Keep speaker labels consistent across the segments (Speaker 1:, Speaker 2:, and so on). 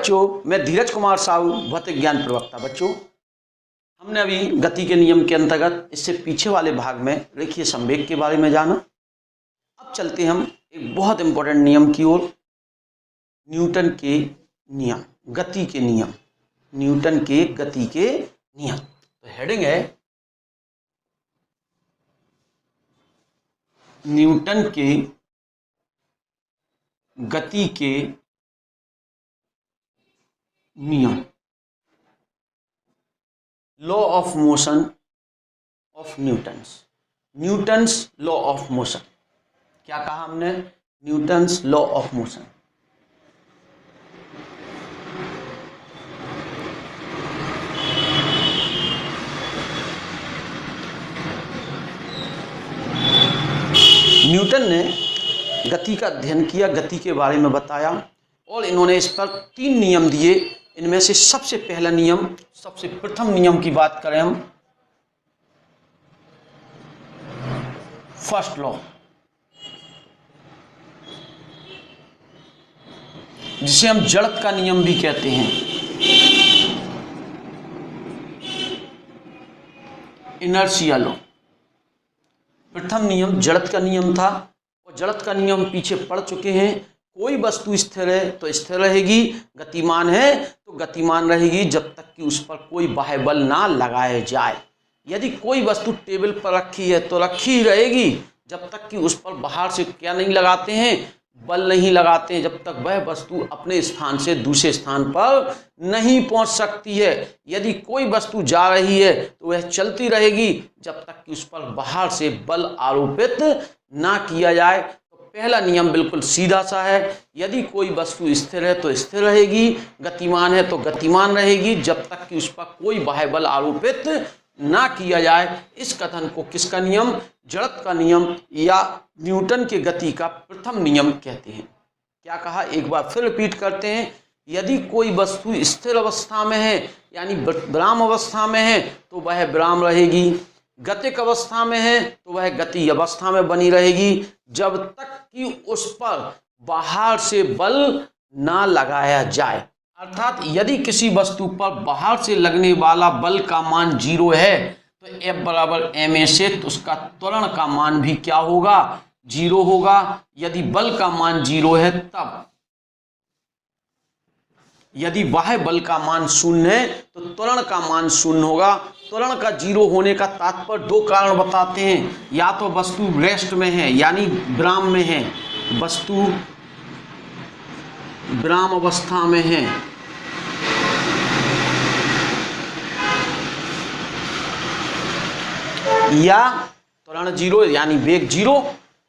Speaker 1: बच्चों, मैं धीरज कुमार साहू, भौतिक ज्ञान प्रवक्ता। बच्चों, हमने अभी गति के नियम के अंतर्गत इससे पीछे वाले भाग में रेखीय संवेग के बारे में जाना। अब चलते हम एक बहुत इंपॉर्टेंट नियम की ओर, न्यूटन के नियम, गति के नियम, न्यूटन के गति के नियम। तो हेडिंग है न्यूटन के गति के नियम, law of motion of Newton's, Newton's law of motion. क्या कहा हमने? Newton's law of motion. Newton ने गति का अध्ययन किया, गति के बारे में बताया और इन्होंने इस पर 3 नियम दिए। इनमें से सबसे पहला नियम, सबसे प्रथम नियम की बात करें हम, फर्स्ट लॉ, जिसे हम जड़त्व का नियम भी कहते हैं, इनर्शिया लॉ। प्रथम नियम जड़त्व का नियम था और जड़त्व का नियम पीछे पढ़ चुके हैं। कोई वस्तु स्थिर है तो स्थिर रहेगी, गतिमान है तो गतिमान रहेगी जब तक कि उस पर कोई बाह्य बल ना लगाया जाए। यदि कोई वस्तु टेबल पर रखी है तो रखी ही रहेगी जब तक कि उस पर बाहर से क्या नहीं लगाते हैं, बल नहीं लगाते हैं, जब तक वह वस्तु अपने स्थान से दूसरे स्थान पर नहीं पहुंच सकती है। यदि कोई वस्तु जा रही है तो वह चलती रहेगी जब तक कि उस पर बाहर से बल आरोपित ना किया जाए। तो पहला नियम बिल्कुल सीधा सा है, यदि कोई वस्तु स्थिर है तो स्थिर रहेगी, गतिमान है तो गतिमान रहेगी जब तक कि उस पर कोई बाह्य बल आरोपित ना किया जाए। इस कथन को किसका नियम? जड़त्व का नियम या न्यूटन के गति का प्रथम नियम कहते हैं। क्या कहा? एक बार फिर रिपीट करते हैं। यदि कोई वस्तु स्थिर अवस्था में है यानी विराम अवस्था में है तो वह विराम रहेगी, गतिक अवस्था में है तो वह गति अवस्था में बनी रहेगी जब तक कि उस पर बाहर से बल ना लगाया जाए। अर्थात यदि किसी वस्तु पर बाहर से लगने वाला बल का मान 0 है तो F बराबर ma से तो उसका त्वरण का मान भी क्या होगा? 0 होगा। यदि बल का मान 0 है तब, यदि बाह्य बल का मान 0 है तो त्वरण का मान 0 होगा। त्वरण का 0 होने का तात्पर्य 2 कारण बताते हैं। या तो वस्तु रेस्ट में है यानी विराम में है, वस्तु विराम अवस्था में है, या त्वरण 0 यानी वेग 0,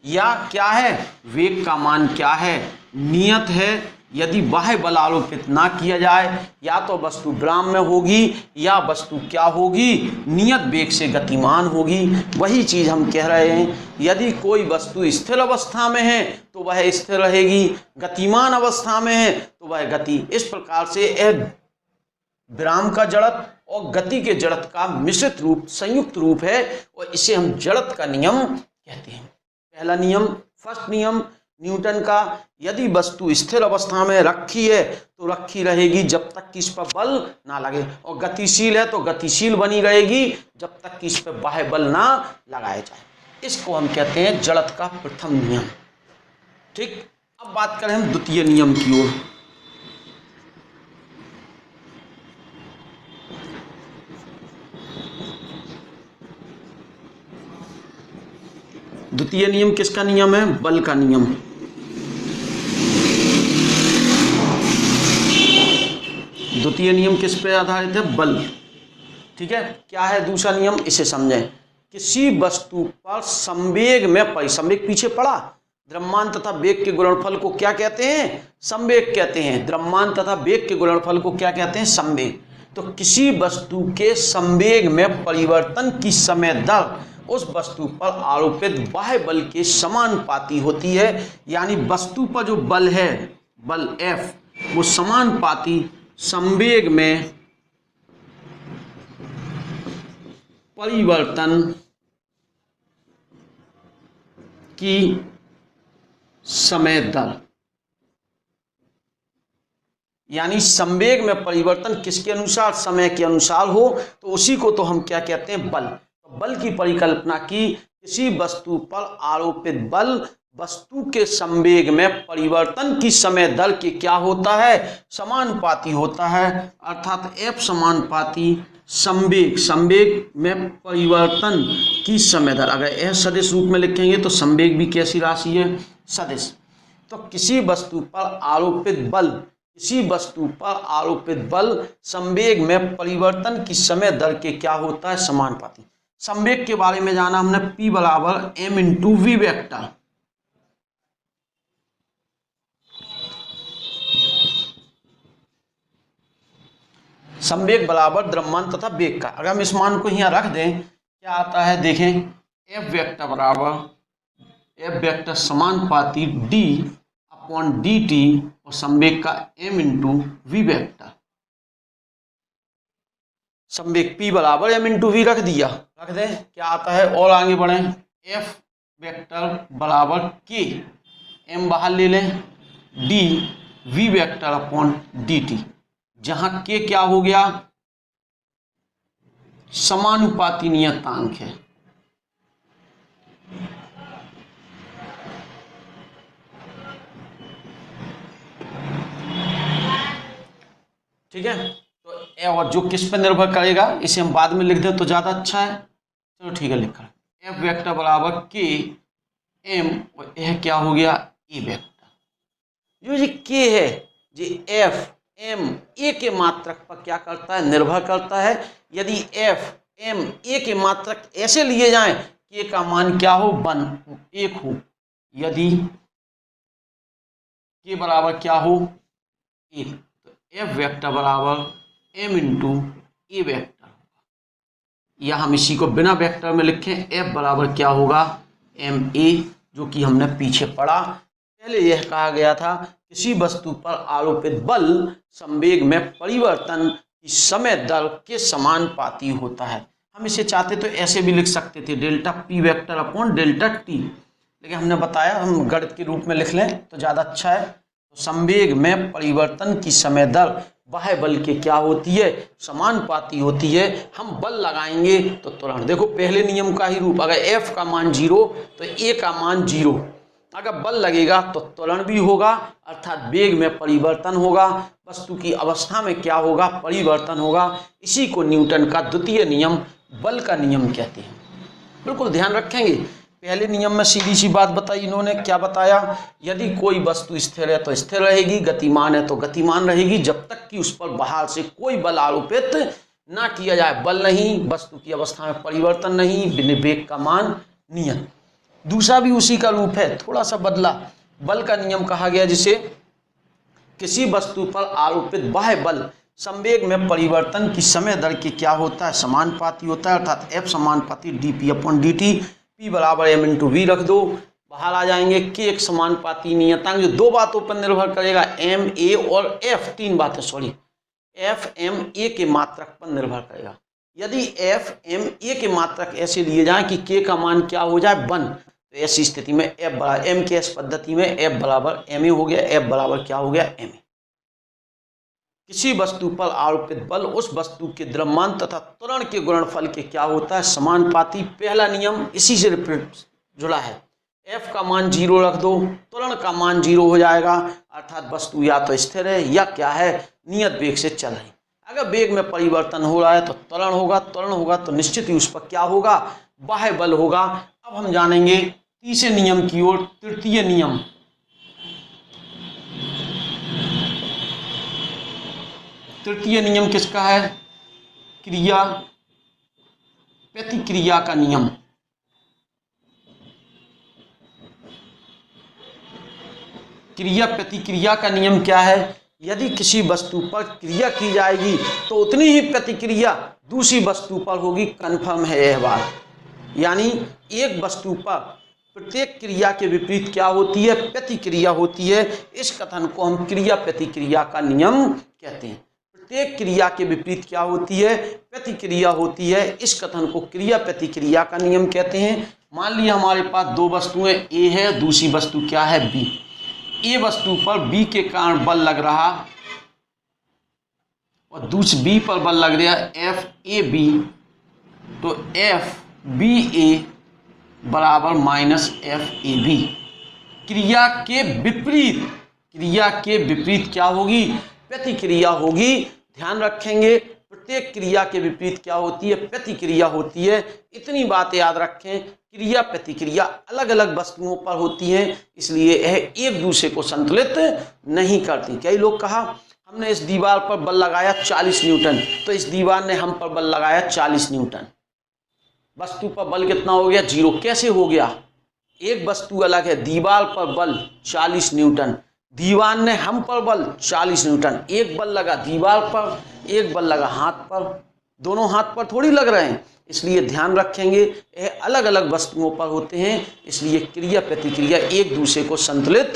Speaker 1: या क्या है? वेग का मान क्या है? नियत है। यदि बाह्य बल आरोपित ना किया जाए या तो वस्तु विराम में होगी या वस्तु क्या होगी? नियत वेग से गतिमान होगी। वही चीज हम कह रहे हैं, यदि कोई वस्तु स्थिर अवस्था में है तो वह स्थिर रहेगी, गतिमान अवस्था में है तो वह गति। इस प्रकार से विराम का जड़त्व और गति के जड़त्व का मिश्रित रूप, संयुक्त रूप है और इसे हम जड़त्व का नियम कहते हैं। पहला नियम, फर्स्ट नियम न्यूटन का, यदि वस्तु स्थिर अवस्था में रखी है तो रखी रहेगी जब तक कि इस पर बल ना लगे, और गतिशील है तो गतिशील बनी रहेगी जब तक कि इस पर बाह्य बल ना लगाया जाए। इसको हम कहते हैं जड़त्व का प्रथम नियम। ठीक, अब बात करें हम द्वितीय नियम की ओर। द्वितीय नियम किसका नियम है? बल का नियम। द्वितीय नियम किस पे आधारित है? बल। ठीक है, क्या है दूसरा नियम? इसे समझें। किसी वस्तु पर संवेग में संवेग पीछे पड़ा, द्रव्यमान तथा वेग के गुणनफल को क्या कहते हैं? संवेग कहते हैं। द्रव्यमान तथा वेग के गुणनफल को क्या कहते हैं? संवेग। तो किसी वस्तु के संवेग में परिवर्तन की समय दर उस वस्तु पर आरोपित बाह्य बल के समानुपाती होती है। यानी वस्तु पर जो बल है, बल F, वो समानुपाती संवेग में परिवर्तन की समय दर यानी संवेग में परिवर्तन किसके अनुसार, समय के अनुसार हो, तो उसी को तो हम क्या कहते हैं, बल। तो बल की परिकल्पना की, किसी वस्तु पर आरोपित बल वस्तु के संवेग में परिवर्तन की समय दर के क्या होता है, समानुपाती होता है। अर्थात F समानुपाती संवेग में परिवर्तन की समय दर। अगर यह सदिश रूप में लिखेंगे तो संवेग भी कैसी राशि है, सदिश। तो किसी वस्तु पर आरोपित बल संवेग में परिवर्तन की समय दर के क्या होता है, समानुपाती। संवेग के बारे में जाना हमने, P बराबर m इंटू वी वेक्टर। संवेग बराबर द्रव्यमान तथा वेग का। अगर हम इस मान को यहाँ रख दें, क्या आता है देखें, F वेक्टर बराबर F वेक्टर समानुपाती d अपॉन dt और संवेग का m इंटू वी वेक्टर। संवेग P बराबर m इंटू वी रख दिया, रख दें, क्या आता है, और आगे बढ़ें, F वेक्टर बराबर k, m बाहर ले लें, d v vector upon dt, जहां k क्या हो गया, समानुपाती नियतांक है। ठीक है, तो और जो किस पर निर्भर करेगा इसे हम बाद में लिख दें तो ज्यादा अच्छा है। चलो ठीक है, लिखा F वेक्टर बराबर k m, और यह क्या हो गया, ए वेक्टर। जो जी k है, जी F m a के मात्रक पर क्या करता है, निर्भर करता है। यदि F m a के मात्रक ऐसे लिए जाएं k का मान क्या हो, 1 हो, यदि k बराबर क्या हो, 1, तो F वेक्टर बराबर m इंटू ए वेक्टर होगा। या हम इसी को बिना वेक्टर में लिखें, F बराबर क्या होगा, m a, जो कि हमने पीछे पढ़ा। पहले यह कहा गया था किसी वस्तु पर आरोपित बल संवेग में परिवर्तन की समय दर के समानुपाती होता है। हम इसे चाहते तो ऐसे भी लिख सकते थे, delta P vector upon delta T, लेकिन हमने बताया हम गणित के रूप में लिख लें तो ज़्यादा अच्छा है। तो संवेग में परिवर्तन की समय दर बाह्य बल के क्या होती है, समानुपाती होती है। हम बल लगाएंगे तो तुरंत देखो, पहले नियम का ही रूप, अगर F का मान 0 तो A का मान 0, अगर बल लगेगा तो त्वरण भी होगा, अर्थात वेग में परिवर्तन होगा, वस्तु की अवस्था में क्या होगा, परिवर्तन होगा। इसी को न्यूटन का द्वितीय नियम, बल का नियम कहते हैं। बिल्कुल ध्यान रखेंगे। पहले नियम में सीधी सी बात बताई इन्होंने, क्या बताया, यदि कोई वस्तु स्थिर है तो स्थिर रहेगी, गतिमान है तो गतिमान रहेगी, जब तक कि उस पर बाहर से कोई बल आरोपित ना किया जाए। बल नहीं, वस्तु की अवस्था में परिवर्तन नहीं, वेग का मान नियत। दूसरा भी उसी का रूप है, थोड़ा सा बदला, बल का नियम कहा गया जिसे किसी वस्तु पर आरोपित बाह्य बल संवेग में परिवर्तन की समय दर के क्या होता है, समानुपाती होता है। अर्थात F समानुपाती dP अपॉन dt, P बराबर m इंटू वी रख दो, बाहर आ जाएंगे। K एक समानुपाती नियतांक जो दो बातों पर निर्भर करेगा, M A और F, तीन बातें, सॉरी, F M A के मात्रक पर निर्भर करेगा। यदि F M A के मात्रक ऐसे लिए जाए कि K का मान क्या हो जाए, 1, तो ऐसी स्थिति में F बराबर M के इस पद्धति में F बराबर ma हो गया, F बराबर क्या हो गया, ma। किसी वस्तु पर आरोपित बल उस वस्तु के द्रव्यमान तथा त्वरण के गुणनफल के क्या होता है, समानुपाती। पहला नियम इसी से जुड़ा है। F का मान 0 रख दो, त्वरण का मान 0 हो जाएगा, अर्थात वस्तु या तो स्थिर है या क्या है, नियत वेग से चल रही। अगर वेग में परिवर्तन हो रहा है तो त्वरण होगा, त्वरण होगा तो निश्चित ही उस पर क्या होगा, बाह्य बल होगा। अब हम जानेंगे तीसरे नियम की ओर, तृतीय नियम। तृतीय नियम किसका है, क्रिया प्रतिक्रिया का नियम। क्रिया प्रतिक्रिया का नियम क्या है, यदि किसी वस्तु पर क्रिया की जाएगी तो उतनी ही प्रतिक्रिया दूसरी वस्तु पर होगी, कन्फर्म है यह बात। यानी एक वस्तु पर प्रत्येक क्रिया के विपरीत क्या होती है, प्रतिक्रिया होती है। इस कथन को हम क्रिया प्रतिक्रिया का नियम कहते हैं। प्रत्येक क्रिया के विपरीत क्या होती है, प्रतिक्रिया होती है। इस कथन को क्रिया प्रतिक्रिया का नियम कहते हैं। मान लिया हमारे पास दो वस्तुएं ए है, दूसरी वस्तु क्या है, बी। ए वस्तु पर बी के कारण बल लग रहा और दूसरी बी पर बल लग रहा है FAB, तो FBA बराबर माइनस FAB। क्रिया के विपरीत क्या होगी? प्रतिक्रिया होगी। ध्यान रखेंगे, प्रत्येक क्रिया के विपरीत क्या होती है? प्रतिक्रिया होती है। इतनी बात याद रखें, क्रिया प्रतिक्रिया अलग अलग वस्तुओं पर होती है, इसलिए यह एक दूसरे को संतुलित नहीं करती। कई लोग कहा हमने इस दीवार पर बल लगाया 40 न्यूटन, तो इस दीवार ने हम पर बल लगाया 40 न्यूटन, वस्तु पर बल कितना हो गया? 0। कैसे हो गया? एक वस्तु अलग है, दीवार पर बल 40 न्यूटन, दीवार ने हम पर बल 40 न्यूटन। एक बल लगा दीवार पर, एक बल लगा हाथ पर, दोनों हाथ पर थोड़ी लग रहे हैं, इसलिए ध्यान रखेंगे यह अलग अलग वस्तुओं पर होते हैं, इसलिए क्रिया प्रतिक्रिया एक दूसरे को संतुलित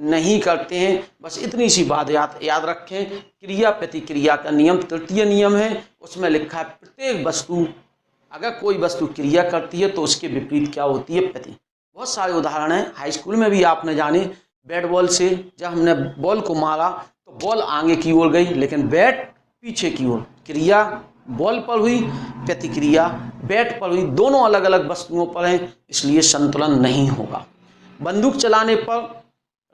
Speaker 1: नहीं करते हैं। बस इतनी सी बात याद रखें। क्रिया प्रतिक्रिया का नियम तृतीय नियम है, उसमें लिखा है प्रत्येक वस्तु, अगर कोई वस्तु क्रिया करती है तो उसके विपरीत क्या होती है? प्रति। बहुत सारे उदाहरण हैं, हाई स्कूल में भी आपने जाने, बैट बॉल से जब हमने बॉल को मारा तो बॉल आगे की ओर गई लेकिन बैट पीछे की ओर। क्रिया बॉल पर हुई, प्रतिक्रिया बैट पर हुई, दोनों अलग अलग वस्तुओं पर हैं, इसलिए संतुलन नहीं होगा। बंदूक चलाने पर,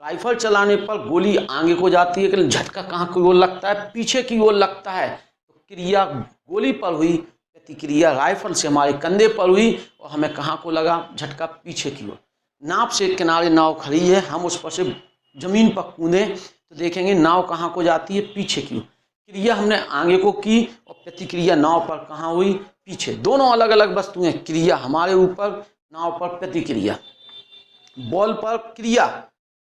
Speaker 1: राइफल चलाने पर गोली आगे को जाती है लेकिन झटका कहाँ की ओर लगता है? पीछे की ओर लगता है। तो क्रिया गोली पर हुई, प्रतिक्रिया राइफल से हमारे कंधे पर हुई और हमें कहाँ को लगा? झटका पीछे की ओर। नाव से किनारे नाव खड़ी है, हम उस पर से जमीन पर कूदें तो देखेंगे नाव कहाँ को जाती है? पीछे की ओर। क्रिया हमने आगे को की और प्रतिक्रिया नाव पर कहाँ हुई? पीछे। दोनों अलग अलग वस्तुएं, क्रिया हमारे ऊपर, नाव पर प्रतिक्रिया, बॉल पर क्रिया,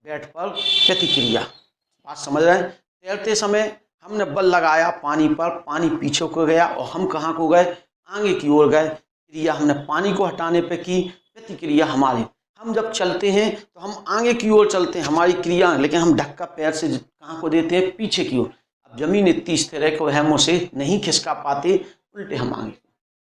Speaker 1: बैट पर प्रतिक्रिया। बात समझ रहे हैं? तैरते समय हमने बल लगाया पानी पर, पानी पीछे को गया और हम कहाँ को गए? आगे की ओर गए। क्रिया हमने पानी को हटाने पे की, प्रतिक्रिया हमारे। हम जब चलते हैं तो हम आगे की ओर चलते हैं, हमारी क्रिया, लेकिन हम धक्का पैर से कहाँ को देते हैं? पीछे की ओर। अब जमीन इतनी स्थिर है कि हम उसे नहीं खिसका पाते, उल्टे हम आगे।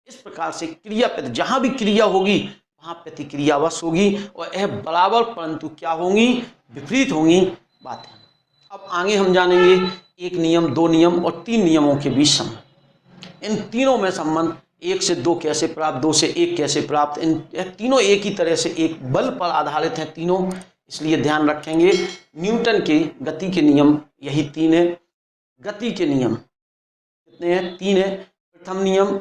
Speaker 1: इस प्रकार से क्रिया जहाँ भी क्रिया होगी वहाँ प्रतिक्रियावश होगी और यह बराबर परंतु क्या होंगी? विपरीत होंगी बातें। अब आगे हम जानेंगे 1 नियम, 2 नियम और 3 नियमों के बीच संबंध। इन तीनों में संबंध 1 से 2 कैसे प्राप्त, 2 से 1 कैसे प्राप्त, इन तीनों एक ही तरह से एक बल पर आधारित हैं तीनों, इसलिए ध्यान रखेंगे। न्यूटन के गति के नियम यही 3 है। गति के नियम कितने हैं? 3 है। प्रथम नियम,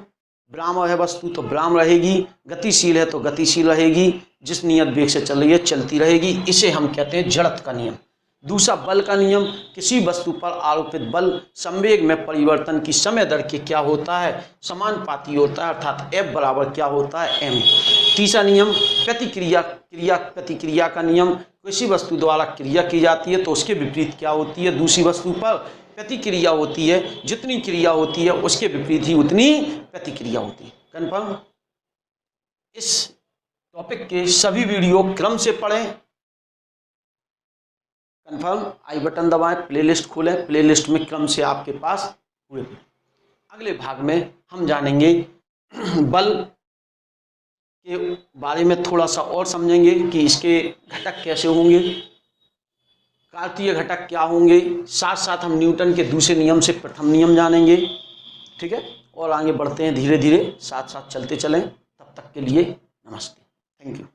Speaker 1: विराम है वस्तु तो विराम रहेगी, गतिशील है तो गतिशील रहेगी, जिस नियत वेग से चल रही है चलती रहेगी, इसे हम कहते हैं जड़त्व का नियम। दूसरा बल का नियम, किसी वस्तु पर आरोपित बल संवेग में परिवर्तन की समय दर के क्या होता है? समानुपाती होता है, अर्थात F बराबर क्या होता है? M। तीसरा नियम प्रतिक्रिया का नियम, किसी वस्तु द्वारा क्रिया की जाती है तो उसके विपरीत क्या होती है? दूसरी वस्तु पर प्रतिक्रिया होती है, जितनी क्रिया होती है उसके विपरीत ही उतनी प्रतिक्रिया होती है। कन्फर्म? इस टॉपिक के सभी वीडियो क्रम से पढ़ें। कन्फर्म? आई बटन दबाएं, प्लेलिस्ट खोलें, प्लेलिस्ट में क्रम से आपके पास पूरे। अगले भाग में हम जानेंगे बल के बारे में, थोड़ा सा और समझेंगे कि इसके घटक कैसे होंगे, कार्तीय घटक क्या होंगे, साथ साथ हम न्यूटन के दूसरे नियम से प्रथम नियम जानेंगे। ठीक है, और आगे बढ़ते हैं धीरे धीरे, साथ साथ चलते चलें। तब तक के लिए नमस्ते, थैंक यू।